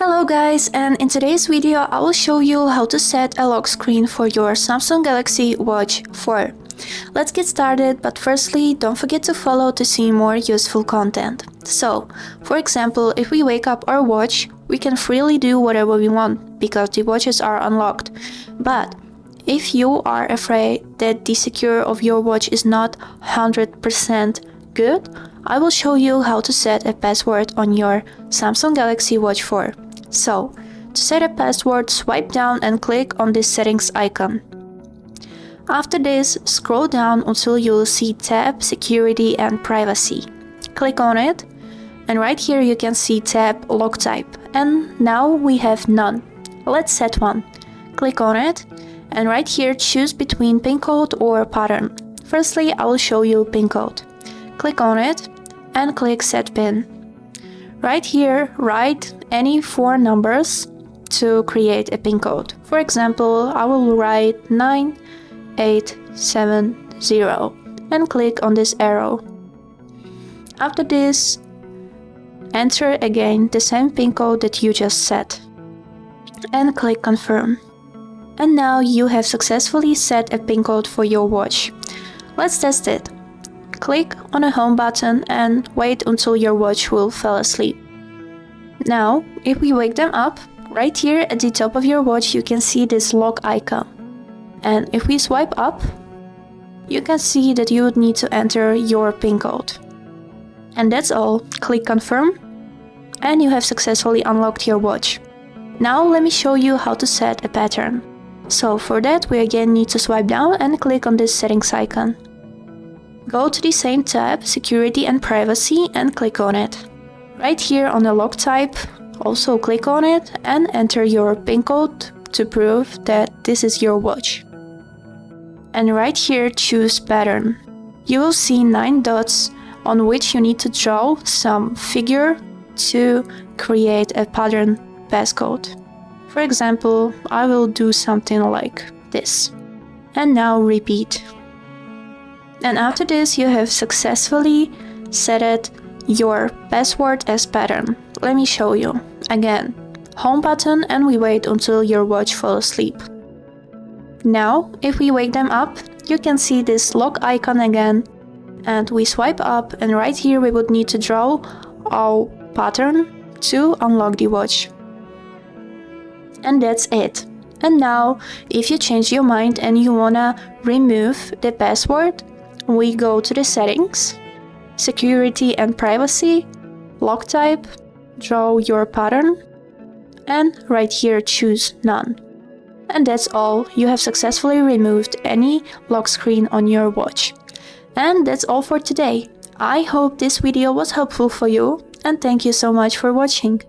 Hello guys, and in today's video I will show you how to set a lock screen for your Samsung Galaxy Watch 4. Let's get started, but firstly don't forget to follow to see more useful content. So, for example, if we wake up our watch, we can freely do whatever we want because the watches are unlocked. But if you are afraid that the security of your watch is not 100% good, I will show you how to set a password on your Samsung Galaxy Watch 4. So, to set a password, swipe down and click on this settings icon. After this, scroll down until you will see tab Security and Privacy. Click on it, and right here you can see tab Lock Type, and now we have none. Let's set one. Click on it, and right here choose between pin code or pattern. Firstly, I will show you pin code. Click on it and click Set PIN. Right here, write any 4 numbers to create a pin code. For example, I will write 9870 and click on this arrow. After this, enter again the same pin code that you just set and click Confirm. And now you have successfully set a pin code for your watch. Let's test it. Click on the home button and wait until your watch will fall asleep. Now, if we wake them up, right here at the top of your watch you can see this lock icon. And if we swipe up, you can see that you would need to enter your pin code. And that's all. Click Confirm, and you have successfully unlocked your watch. Now let me show you how to set a pattern. So for that we again need to swipe down and click on this settings icon. Go to the same tab, Security and Privacy, and click on it. Right here on the lock type, also click on it and enter your pin code to prove that this is your watch. And right here choose pattern. You will see 9 dots on which you need to draw some figure to create a pattern passcode. For example, I will do something like this. And now repeat. And after this you have successfully set your password as pattern. Let me show you. Again, home button, and we wait until your watch falls asleep. Now, if we wake them up, you can see this lock icon again, and we swipe up, and right here we would need to draw our pattern to unlock the watch. And that's it. And now, if you change your mind and you wanna remove the password, we go to the settings, Security and Privacy, lock type, draw your pattern, and right here choose none. And that's all. You have successfully removed any lock screen on your watch. And that's all for today. I hope this video was helpful for you, and thank you so much for watching.